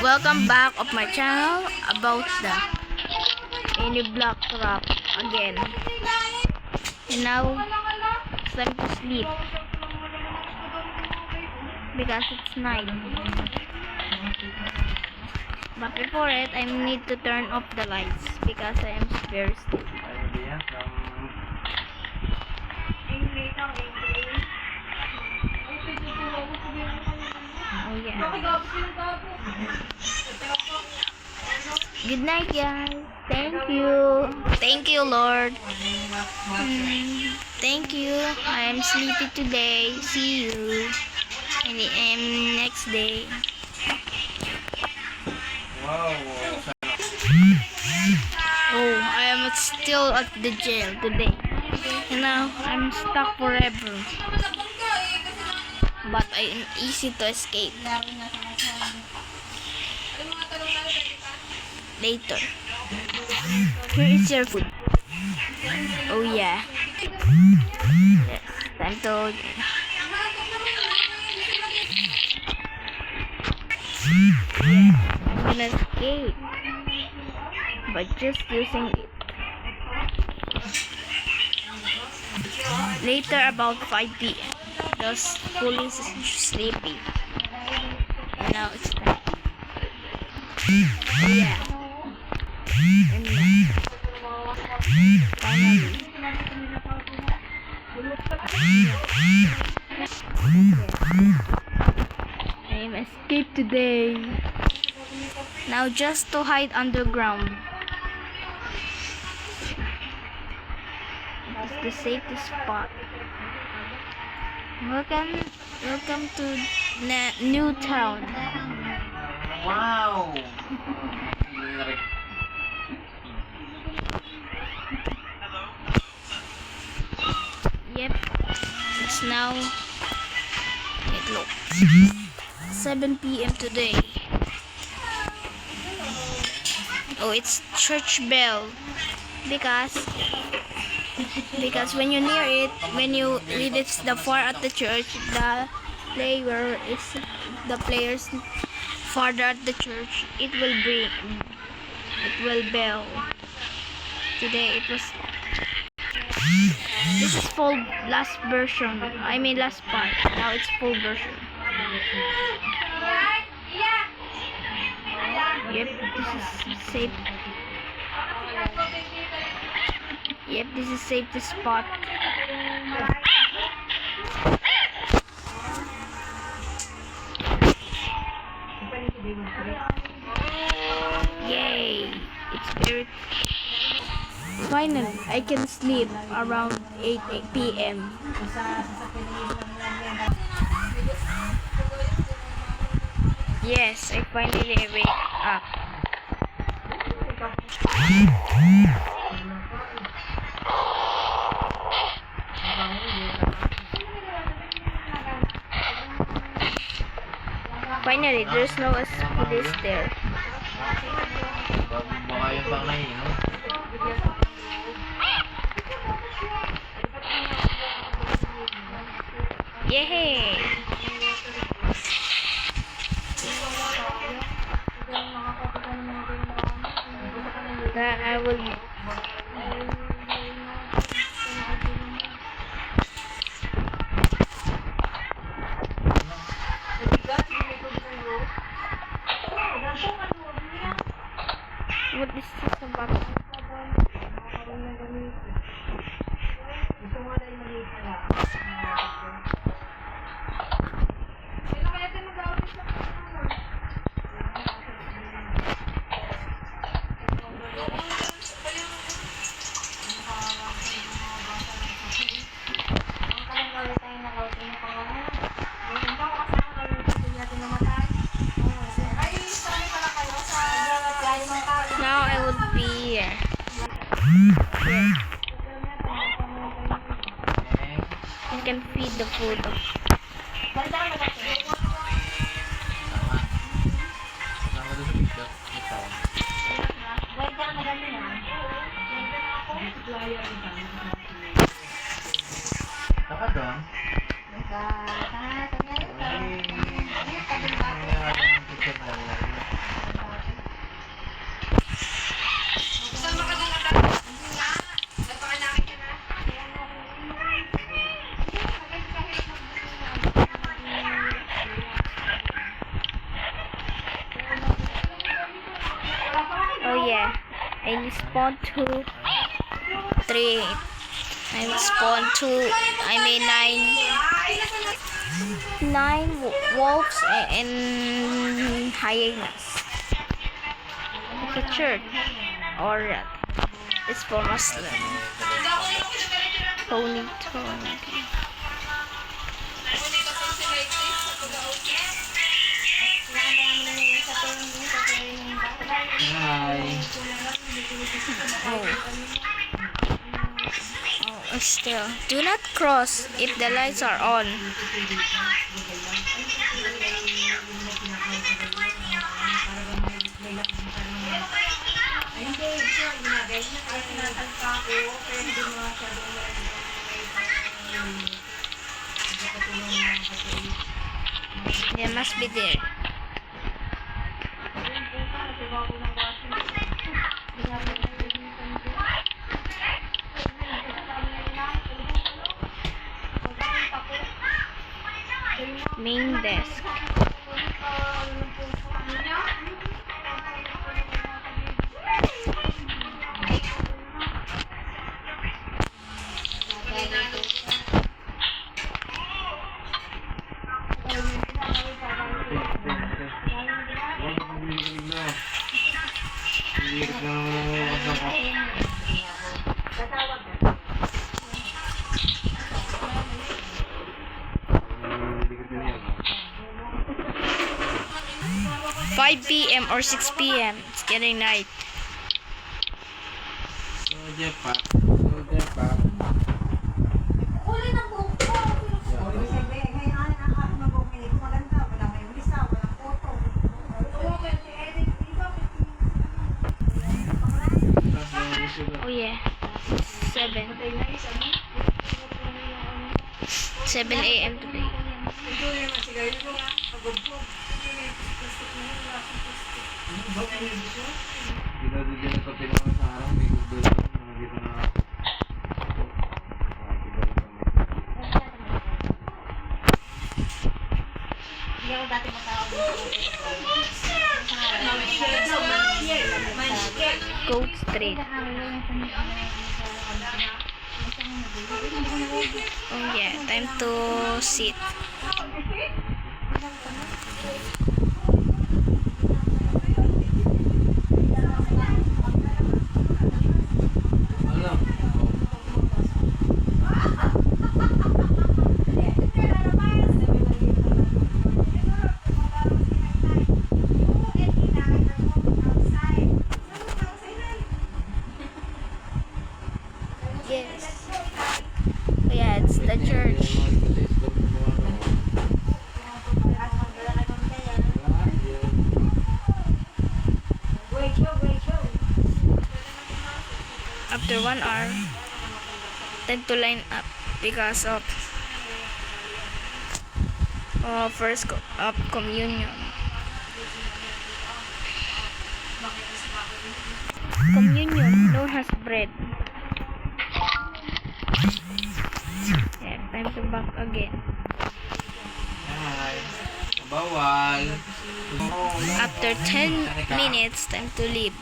Welcome back of my channel about the mini block trap again. And now it's time to sleep because it's night. But before it, I need to turn off the lights because I am very sleepy. Oh yeah. Good night, guys. Thank you. Thank you, Lord. Thank you. I am sleepy today. See you in next day. Wow. Oh, I am still at the jail today. You know, I'm stuck forever. But I am easy to escape. Later. Here is your food. Oh yeah. Yes, time to. I'm gonna escape by just using it. Later, about 5 p.m. The police is sleepy. And now it's time. Oh yeah. And finally. I am escaped today. Now just to hide underground. It's the safest spot. Welcome to New Town. Wow. Yep, it's now 7 p.m. today. Oh, it's church bell because when you near it, when you read it's the far at the church, the players farther at the church, it will bell. Today it was. This is full last version. I mean last part. Now it's full version. Yep, this is safe. Yep, this is safe to spot. Yay! It's very. Finally, I can sleep around 8 p.m. Yes, I finally wake up. Finally, there's no police there. Baka yung pang nainom. Yay! That I will. What is this about? Now I would be here. I can feed the food. Sama doon sa picture. Ito. Saka doon. I spawned 2, 3. I spawned 2. I mean 9 wolves and hyenas. It's a church or it's for Muslim. Tony. Hi. Oh, still. Do not cross if the lights are on. They must be there. Main desk. Five PM or 6 PM. It's getting night. Oh yeah. 7 AM today. Goat Street. Oh yeah, time to sit. Yes. Oh yeah, it's the church. After 1 hour, time to line up because of first communion. Communion known as bread. Yeah, time to back again. Hi. Bawal. After 10 minutes, time to leave.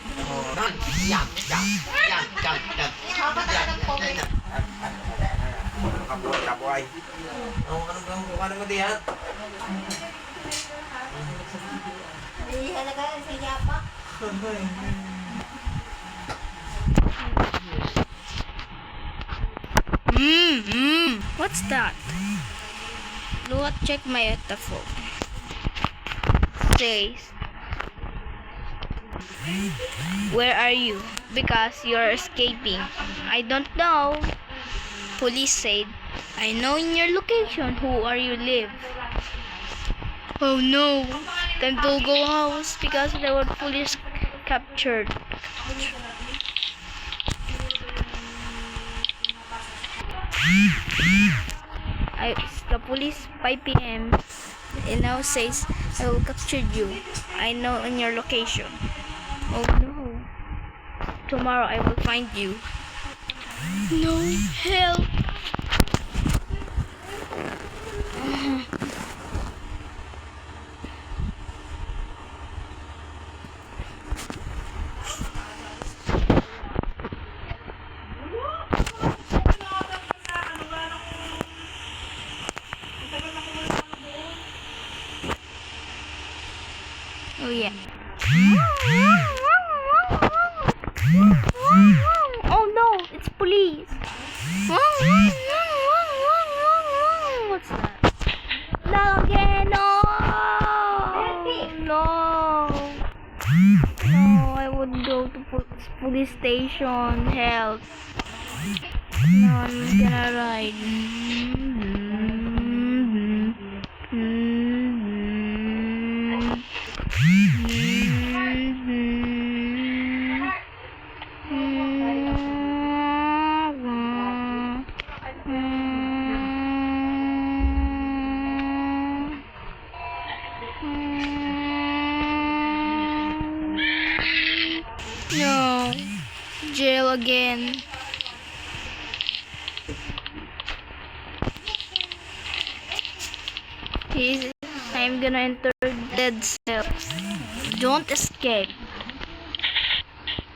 What's that? Look, check my phone. Says, where are you? Because you're escaping. I don't know. Police said, I know in your location who are you live. Oh no. Time to go house because there were police captured. The police 5 PM. It now says, I will capture you. I know in your location. Oh no. Tomorrow I will find you. No help. Oh yeah. Oh no, it's police. What's that? No again, no. No. No, I would go to police station. Help. No, I'm gonna ride. No, jail again. I'm gonna enter dead cell. Don't escape.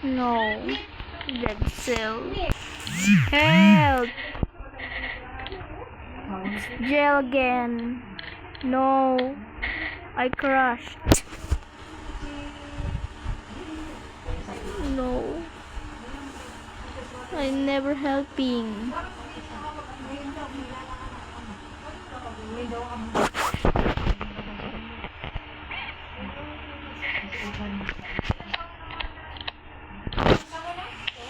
No, dead cell. Help! Jail again. No, I crashed. No, I'm never helping.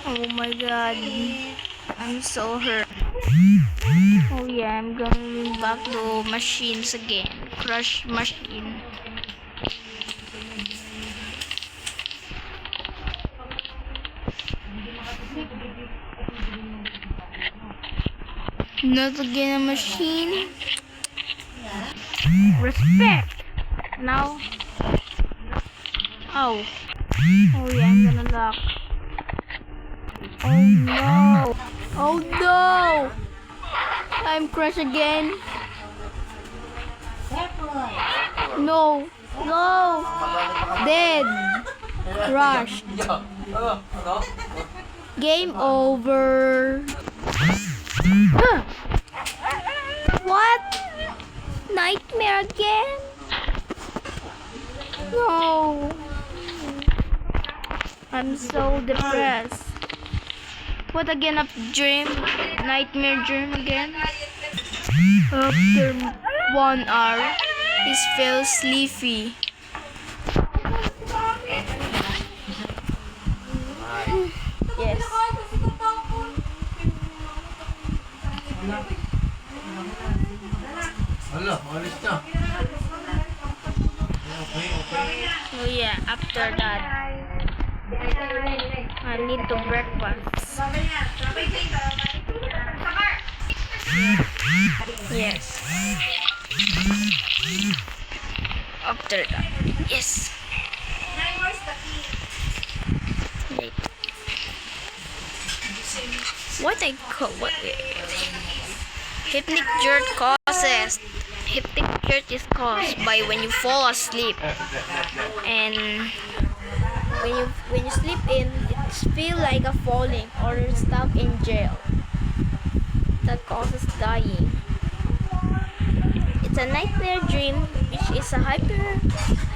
Oh my god, I'm so hurt. Oh yeah, I'm going back to machines again. Crush machine. Not again a machine. Respect. Now. Oh. Oh yeah, I'm gonna lock. Oh no. Oh no. I'm crushed again. No. No. Dead. Crushed. Game over. What? Nightmare again? No. I'm so depressed. What again? A dream? Nightmare dream again? After 1 hour, he feels sleepy. Yes. Hala, alis na. Okay. Oh yeah, after that, I need to breakfast. Yes. After that, yes. Wait. What I call what? Hypnic jerk causes. Hypnic jerk is caused by when you fall asleep, and when you sleep in, it feel like a falling or you're stuck in jail. That causes dying. It's a nightmare dream, which is a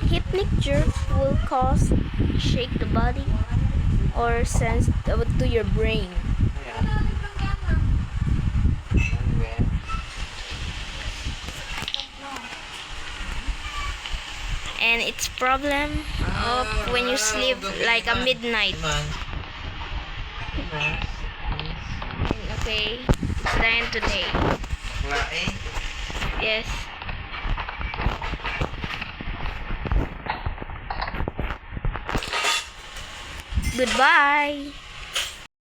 hypnic jerk will cause shake the body or sense to your brain. And it's problem of when you sleep like a midnight. Okay, it's the end today. Yes. Goodbye.